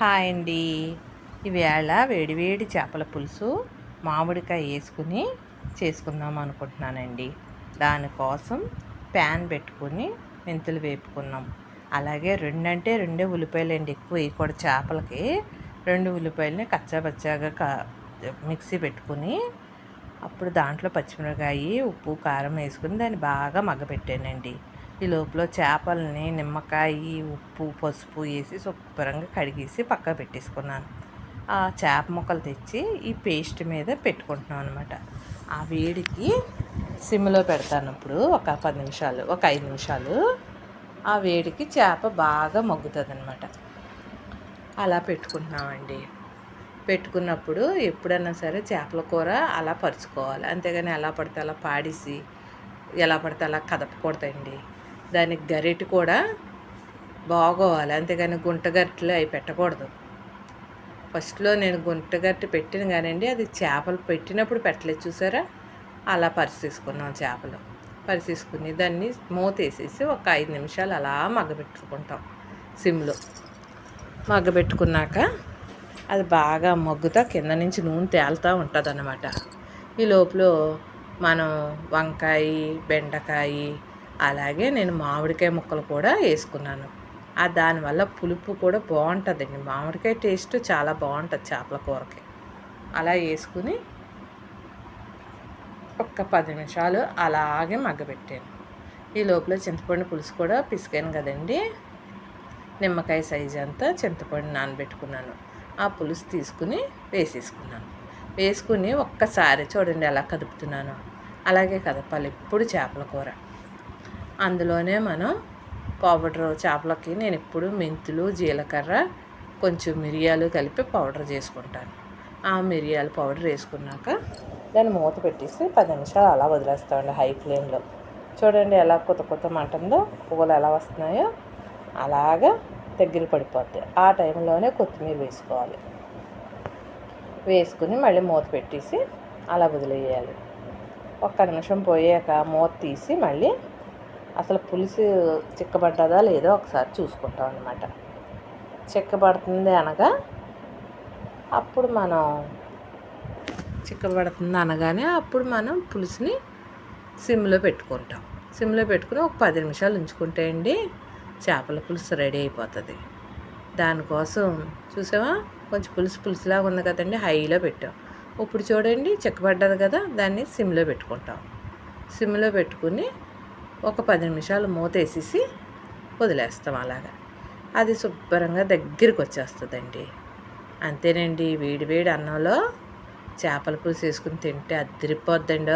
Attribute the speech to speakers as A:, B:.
A: Hi అండి. ఈవేళ వేడివేడి చేపల పులుసు మామిడికాయ వేసుకుని చేసుకుందాం అనుకుంటున్నానండి. దానికోసం ప్యాన్ పెట్టుకుని మెంతులు వేపుకున్నాం. అలాగే రెండే ఉల్లిపాయలండి, ఎక్కువ వేయకూడదు చేపలకి. 2 ఉల్లిపాయలని కచ్చాపచ్చాగా మిక్సీ పెట్టుకుని అప్పుడు దాంట్లో పచ్చిమిరపకాయ, ఉప్పు, కారం వేసుకుని దాన్ని బాగా మగ్గపెట్టానండి. ఈ లోపల చేపలని నిమ్మకాయ, ఉప్పు, పసుపు వేసి శుభ్రంగా కడిగేసి పక్కకు పెట్టేసుకున్నాను. ఆ చేప ముక్కలు తెచ్చి ఈ పేస్ట్ మీద పెట్టుకుంటున్నాం అనమాట. ఆ వేడికి సిమ్లో పెడతాను. ఇప్పుడు ఒక 10 నిమిషాలు, ఒక 5 నిమిషాలు ఆ వేడికి చేప బాగా మగ్గుతుంది అనమాట. అలా పెట్టుకుంటున్నామండి. పెట్టుకున్నప్పుడు ఎప్పుడైనా సరే చేపల కూర అలా పరుచుకోవాలి. అంతేగాని ఎలా పడితే అలా పాడేసి ఎలా పడితే అలా కదపకూడదండి. దానికి గరిటె కూడా బాగోవాలి, అంతేగాని గుంటగరిటెలు అవి పెట్టకూడదు. ఫస్ట్లో నేను గుంటగరిటె పెట్టిన కానండి, అది చేపలు పెట్టినప్పుడు పెట్టలేదు చూసారా. అలా పరిచేసుకున్నాం చేపలు. పరిచేసుకుని దాన్ని మూత వేసేసి ఒక 5 నిమిషాలు అలా మగ్గబెట్టుకుంటాం సిమ్లో. మగ్గబెట్టుకున్నాక అది బాగా మగ్గుతా కింద నుంచి నూనె తేలుతూ ఉంటుంది అన్నమాట. ఈ లోపల మనం వంకాయ, బెండకాయ, అలాగే నేను మామిడికాయ ముక్కలు కూడా వేసుకున్నాను. దానివల్ల పులుపు కూడా బాగుంటుందండి. మామిడికాయ టేస్ట్ చాలా బాగుంటుంది చేపల కూరకి. అలా వేసుకుని ఒక్క 10 నిమిషాలు అలాగే మగ్గబెట్టాను. ఈ లోపల చింతపండు పులుసు కూడా పిసికాను కదండి. నిమ్మకాయ సైజు అంతా చింతపండు నానబెట్టుకున్నాను. ఆ పులుసు తీసుకుని వేసేసుకున్నాను. వేసుకుని ఒక్కసారి చూడండి ఎలా కదుపుతున్నాను. అలాగే కదపాలి ఎప్పుడు చేపల కూర. అందులోనే మనం పౌడరు చేపలకి నేను ఎప్పుడు మెంతులు, జీలకర్ర, కొంచెం మిరియాలు కలిపి పౌడర్ చేసుకుంటాను. ఆ మిరియాల పౌడర్ వేసుకున్నాక దాన్ని మూత పెట్టేసి 10 నిమిషాలు అలా వదిలేస్తామండి హై ఫ్లేమ్లో. చూడండి ఎలా కొత్త మంటుందో, పువ్వులు ఎలా వస్తున్నాయో అలాగా దగ్గర పడిపోద్ది. ఆ టైంలోనే కొత్తిమీర వేసుకోవాలి. వేసుకుని మళ్ళీ మూత పెట్టేసి అలా వదిలేయాలి. ఒక్క నిమిషం పోయాక మూత తీసి మళ్ళీ అసలు పులుసు చిక్కబడ్డదా లేదో ఒకసారి చూసుకుంటాం అన్నమాట. చిక్కబడుతుంది అనగా అప్పుడు మనం చిక్కబడుతుంది అనగానే అప్పుడు మనం పులుసుని సిమ్లో పెట్టుకుంటాం. సిమ్లో పెట్టుకుని ఒక 10 నిమిషాలు ఉంచుకుంటే అండి చేపల పులుసు రెడీ అయిపోతుంది. దానికోసం చూసావా కొంచెం పులుసులాగా ఉంది కదండి, హైలో పెట్టాం. ఇప్పుడు చూడండి చిక్కబడ్డది కదా, దాన్ని సిమ్లో పెట్టుకుంటాం. సిమ్లో పెట్టుకుని ఒక 10 నిమిషాలు మూత వేసేసి వదిలేస్తాం. అలాగా అది శుభ్రంగా దగ్గరికి వచ్చేస్తుందండి. అంతేనండి. వేడి వేడి అన్నంలో చేపల పులుసు వేసుకుని తింటే అదిరిపోద్దండి.